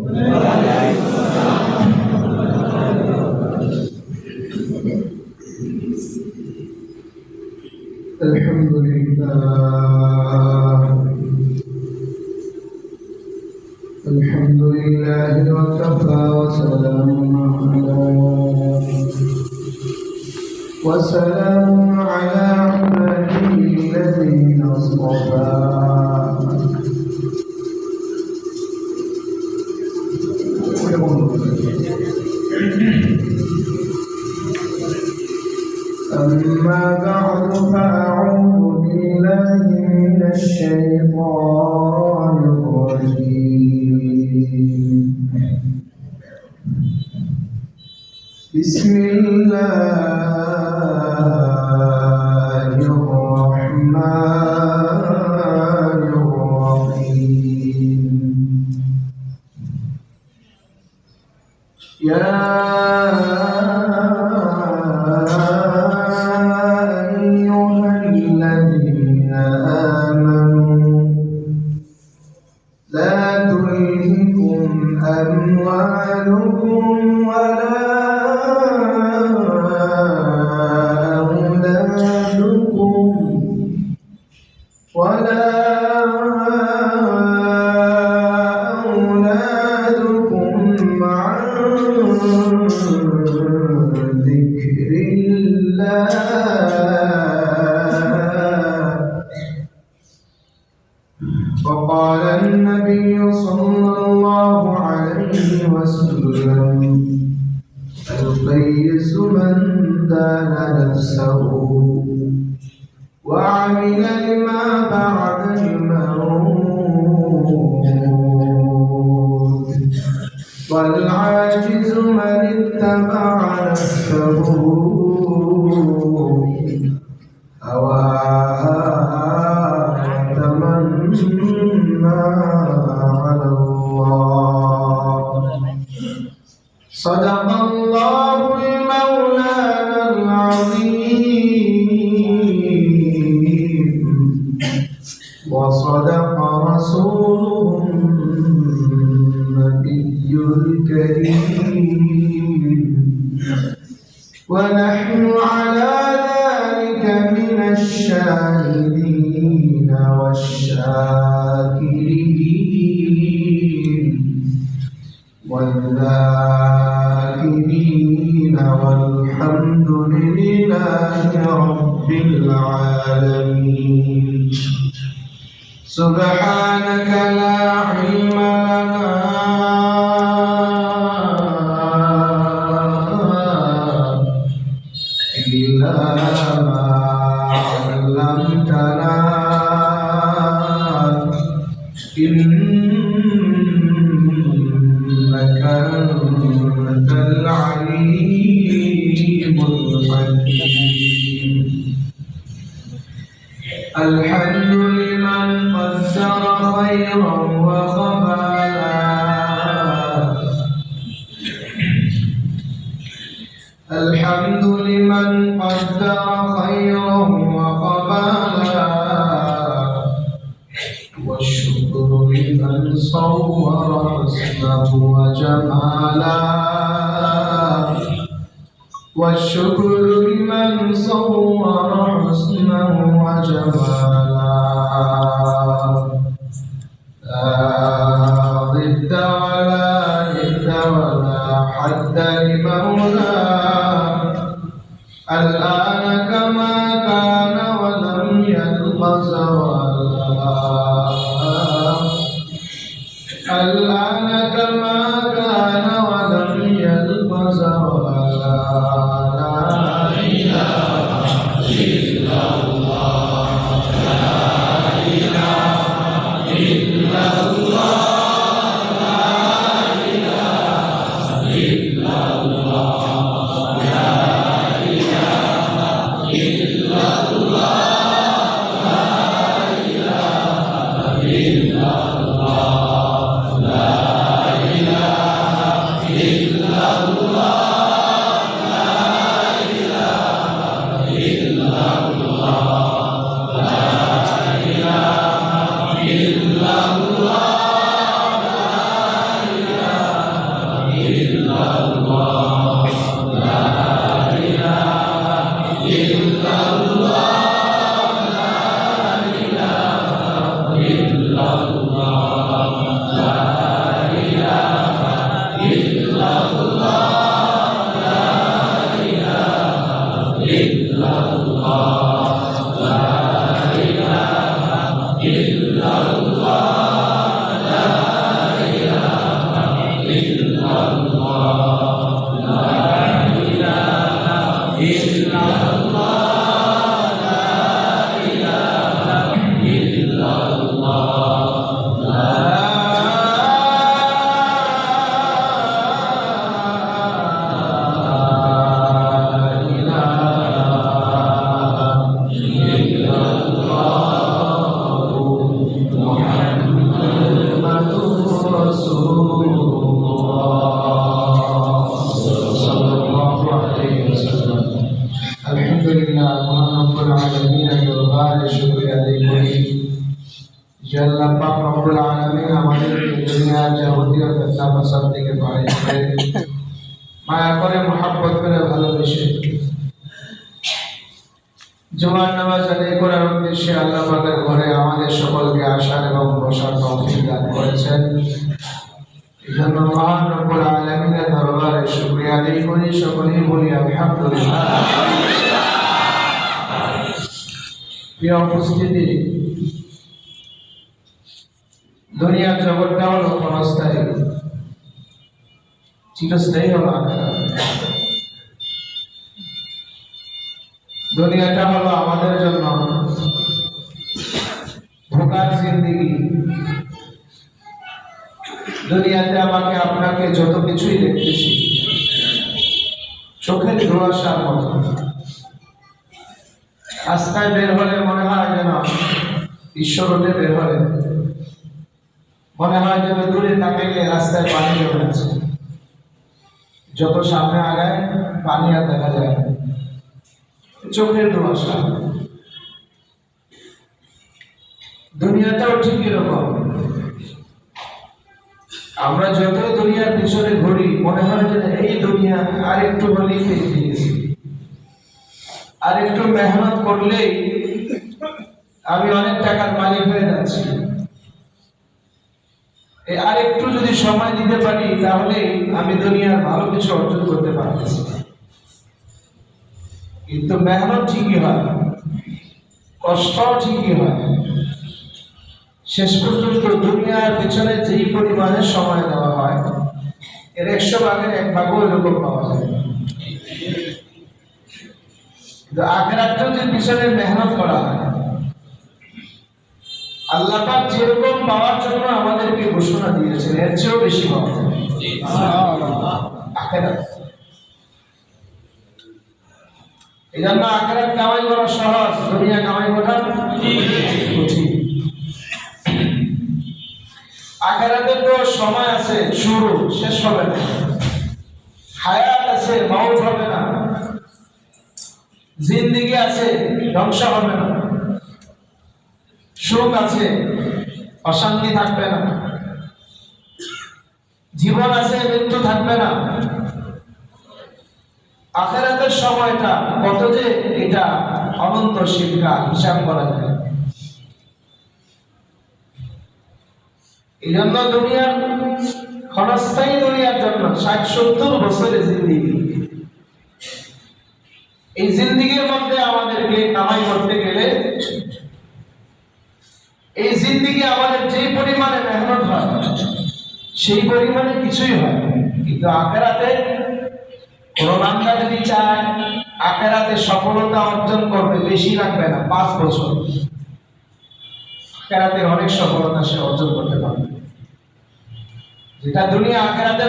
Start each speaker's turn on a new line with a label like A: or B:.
A: الحمد لله وكفى وسلام على عباده الذين اصطفى أما بعد فأعوذ بالله من الشيطان الرجيم بسم الله الرحمن الرحيم يا أيها الذين آمنوا لا تلهكم أموالكم ولا أولادكم عن ذكر الله وقال النبي صلى الله عليه وسلم القيس من دان نفسه وعمل لما بعد الموت والعاجز من اتبع نفسه هواه وتمنى على الله صدق الله المولانا العظيم وصدق رسوله النبي الكريم ونحن على ذلك من الشاهدين والشاكرين والذاكرين والحمد لله رب العالمين سبحانك لا علم لنا إلا ما علمتنا إنك أنت العليم الحكيم الحمد لمن قدر خيرا وخبالا الحمد لمن قدر خيرا وقبالا والشكر لمن صور حسنه وجمالا والشكر لمن صور حسنه وجمالا لا ضد ولا ند ولا حد لمولاه الآن كما كان ولم يلق زوالا الآن كما كان ولم يلق زوالا لا إله إلا الله لا إله إلا الله لا إله إلا الله لا إله إلا الله لا إله إلا الله لا إله إلا الله لا إله إلا الله
B: যাবতীয় ফিতনা ফাসাদ থেকে বাঁচিয়ে করে মায়া করে মহব্বত করে ভালোবেসে জুমার নামাজ আদায় করার উদ্দেশ্যে আল্লাহ পাকের ঘরে আমাদের সকলকে আসার এবং বসার তৌফিক দান করেছেন। এজন্য মহান রব্বুল আলামিনের দরবারে শুকরিয়া আদায় করি, সকলেই বলি আলহামদুলিল্লাহ। প্রিয় উপস্থিতি, দুনিয়ার জগৎটা হলো ক্ষণস্থায়ী, চিরস্থায়ী হলো আখিরাত। দুনিয়াটা হলো আমাদের জন্য ধোকার জিন্দেগি। দুনিয়াতে আমাকে আপনাকে যত কিছুই দেখতেছি চোখের ধোঁয়াশার মতো। রাস্তায় বের হলে মনে হয় যেন বিশ্ব রোডে বের হলে মনে হয় যেন দূরে তাকাইলে রাস্তায় পানি জমে আছে, যত সামনে আগায় পানি আর দেখা যায় না, চোখের ধোঁয়াশা। দুনিয়াটাও ঠিক এরকম। আমরা যত দুনিয়ার পিছনে ঘুরি মনে হয় যে এই দুনিয়া আর একটু হলেই পেয়ে গিয়েছি, আর একটু মেহনত করলেই আমি অনেক টাকার মালিক হয়ে যাচ্ছি, আর একটু যদি সময় দিতে পারি তাহলে আমি দুনিয়ার ভালো কিছু অর্জন করতে পারতেছি। কিন্তু মেহনত ঠিকই হয়, কষ্ট ঠিকই হয়, শেষ পর্যন্ত দুনিয়ার পিছনে যেই পরিমাণে সময় দেওয়া হয় এর 100 ভাগের 1 ভাগও এরকম পাওয়া যায়। কিন্তু আখিরাতের যে পিছনে মেহনত করা হয়, আল্লাহ পাক যেরকম পাওয়ার জন্য আমাদেরকে ঘোষণা দিয়েছেন এর চেয়েও বেশি পাওয়া যায় আখিরাত। এই জন্য আখিরাত কামাই করা সহজ, দুনিয়া কামাই করা কঠিন। আখিরাতের তো সময় আছে, শুরু শেষ হবে না, হায়াত আছে, মওত হবে না, জিন্দেগি আছে, ধ্বংস হবে না, সুখ আছে, অশান্তি থাকবে না, জীবন আছে, মৃত্যু থাকবে না। আখিরাতের সময়টা কত যে এটা অনন্ত শীতকাল, হিসাব করা যায়। এই জন্য দুনিয়ার ক্ষণস্থায়ী দুনিয়ার জন্য 60-70 বছরের জিন্দেগি, এই জিন্দেগির মধ্যে আমাদেরকে কামাই করতে গেলে এই জিন্দেগি আমাদের যে পরিমাণে মেহনত হয় সেই পরিমাণে কিছুই হয়। কিন্তু আখিরাতে কোনো বান্দা যদি চায় আখিরাতে সফলতা অর্জন করবে, বেশি লাগবে না, 5 বছর আখিরাতের অনেক সফলতা সে অর্জন করতে পারবে, যেটা দুনিয়া আখিরাতের